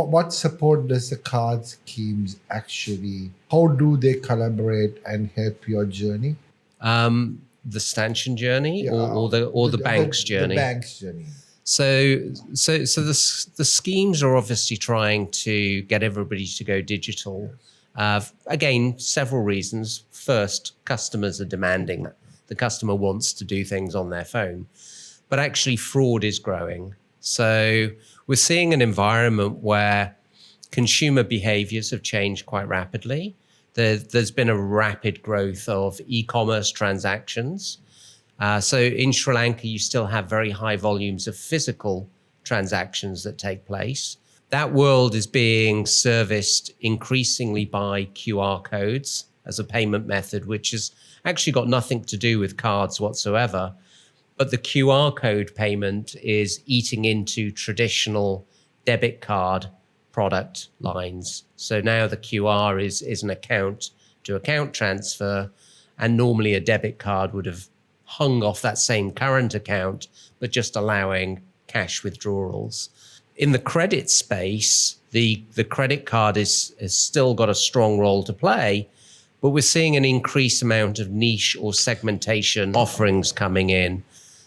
what support does the card schemes actually, how do they collaborate and help your journey? The stanchion journey or the bank's journey? The bank's journey. So the schemes are obviously trying to get everybody to go digital. Again, several reasons. First, customers are demanding that. The customer wants to do things on their phone. But actually, fraud is growing. So we're seeing an environment where consumer behaviors have changed quite rapidly. There's been a rapid growth of e-commerce transactions. So in Sri Lanka, you still have very high volumes of physical transactions that take place. That world is being serviced increasingly by QR codes as a payment method, which has actually got nothing to do with cards whatsoever. But the QR code payment is eating into traditional debit card product lines. So now the QR is an account to account transfer, and normally a debit card would have hung off that same current account, but just allowing cash withdrawals. In the credit space, the credit card has still got a strong role to play, but we're seeing an increased amount of niche or segmentation offerings coming in.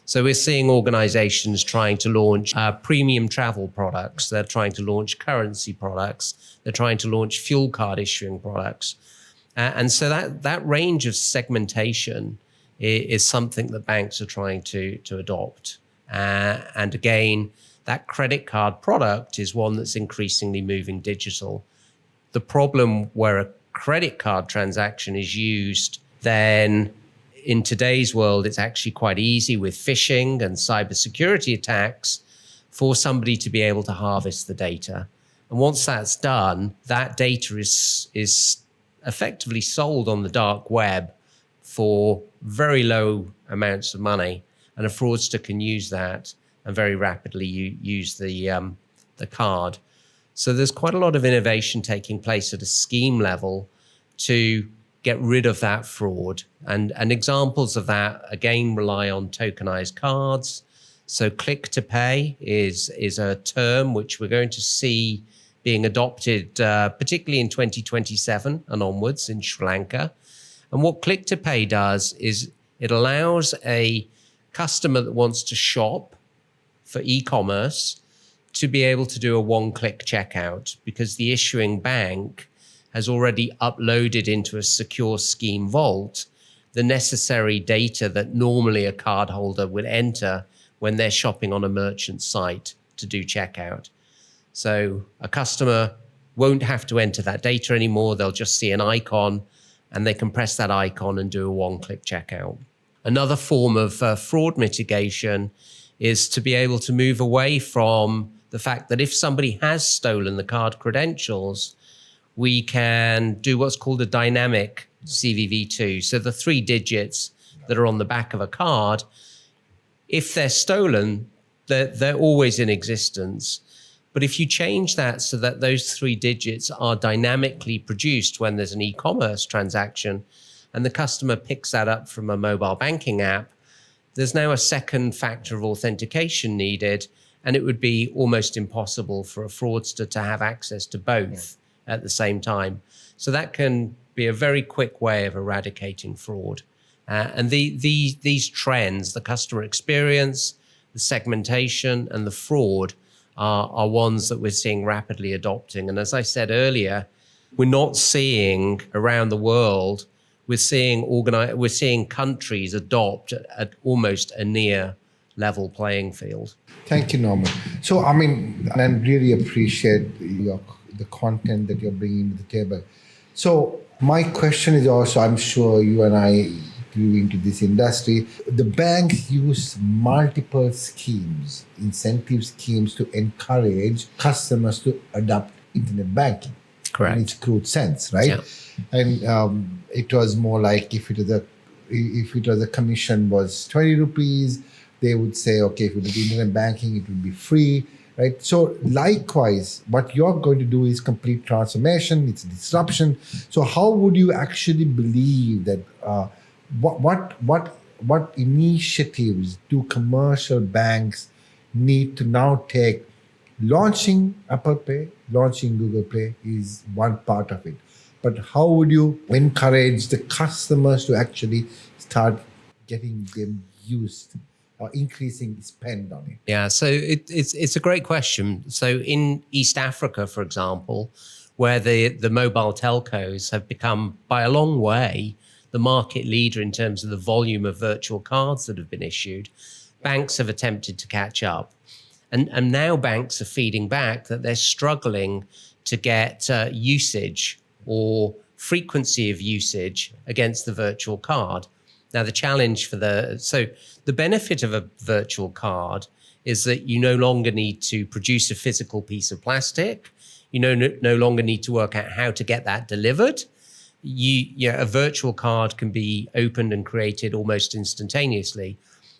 So we're seeing organizations trying to launch premium travel products. They're trying to launch currency products. They're trying to launch fuel card issuing products. And so that range of segmentation is something that banks are trying to adopt. And again, that credit card product is one that's increasingly moving digital. The problem where a credit card transaction is used, then in today's world, it's actually quite easy with phishing and cybersecurity attacks for somebody to be able to harvest the data. And once that's done, that data is effectively sold on the dark web for very low amounts of money. And a fraudster can use that and very rapidly use the card. So there's quite a lot of innovation taking place at a scheme level to get rid of that fraud. And examples of that, again, rely on tokenized cards. So click to pay is a term which we're going to see being adopted, particularly in 2027 and onwards in Sri Lanka. And what click to pay does is it allows a customer that wants to shop for e-commerce to be able to do a one-click checkout, because the issuing bank has already uploaded into a secure scheme vault the necessary data that normally a cardholder would enter when they're shopping on a merchant site to do checkout. So a customer won't have to enter that data anymore. They'll just see an icon and they can press that icon and do a one-click checkout. Another form of fraud mitigation is to be able to move away from the fact that if somebody has stolen the card credentials, we can do what's called a dynamic CVV2. So the 3 digits that are on the back of a card, if they're stolen, they're always in existence. But if you change that so that those 3 digits are dynamically produced when there's an e-commerce transaction and the customer picks that up from a mobile banking app, there's now a second factor of authentication needed, and it would be almost impossible for a fraudster to have access to both at the same time. So that can be a very quick way of eradicating fraud. And these trends, the customer experience, the segmentation, and the fraud are ones that we're seeing rapidly adopting. And as I said earlier, we're not seeing around the world, we're seeing countries adopt at almost a near level playing field. Thank you, Norman. So, I mean, and I really appreciate the content that you're bringing to the table. So my question is also, I'm sure you and I grew into this industry. The banks use multiple schemes, incentive schemes, to encourage customers to adopt internet banking. Correct. In its crude sense, right? Yeah. And it was more like if it was a commission was 20 rupees, they would say, okay, if you do internet banking, it would be free, right? So likewise, what you're going to do is complete transformation, it's disruption. So how would you actually believe that, what initiatives do commercial banks need to now take launching Apple Pay, launching Google Pay is one part of it. But how would you encourage the customers to actually start getting them used or increasing spend on it? Yeah, so it's a great question. So in East Africa, for example, where the mobile telcos have become by a long way the market leader in terms of the volume of virtual cards that have been issued, banks have attempted to catch up. And now banks are feeding back that they're struggling to get usage or frequency of usage against the virtual card. Now, the challenge for the benefit of a virtual card is that you no longer need to produce a physical piece of plastic. You no longer need to work out how to get that delivered. A virtual card can be opened and created almost instantaneously.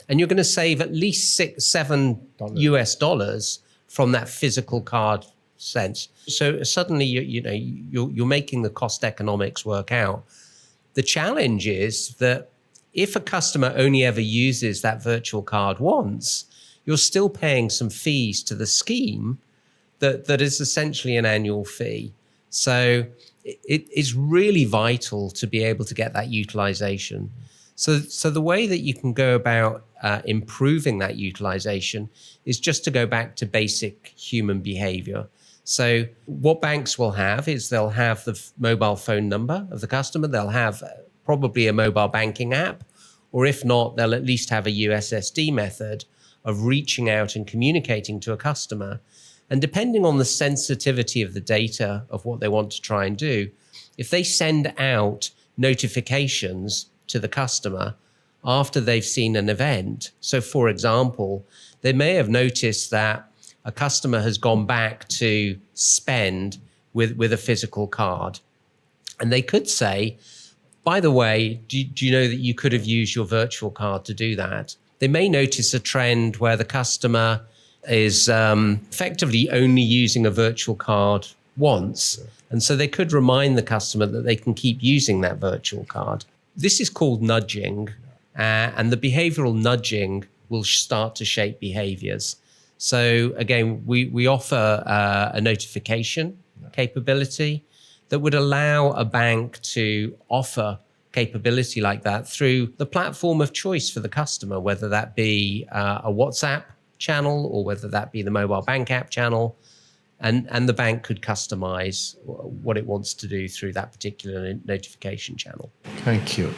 And you're going to save at least $7 from that physical card sense. So suddenly, you're making the cost economics work out. The challenge is that if a customer only ever uses that virtual card once, you're still paying some fees to the scheme that is essentially an annual fee. So it is really vital to be able to get that utilization. So the way that you can go about improving that utilization is just to go back to basic human behavior. So what banks will have is they'll have the mobile phone number of the customer. They'll have probably a mobile banking app, or if not, they'll at least have a USSD method of reaching out and communicating to a customer. And depending on the sensitivity of the data of what they want to try and do, if they send out notifications to the customer after they've seen an event. So for example, they may have noticed that a customer has gone back to spend with a physical card. And they could say, by the way, do you know that you could have used your virtual card to do that? They may notice a trend where the customer is effectively only using a virtual card once. And so they could remind the customer that they can keep using that virtual card. This is called nudging, and the behavioral nudging will start to shape behaviors. So again, we offer a notification capability that would allow a bank to offer capability like that through the platform of choice for the customer, whether that be a WhatsApp channel or whether that be the mobile bank app channel. And the bank could customize what it wants to do through that particular notification channel. Thank you.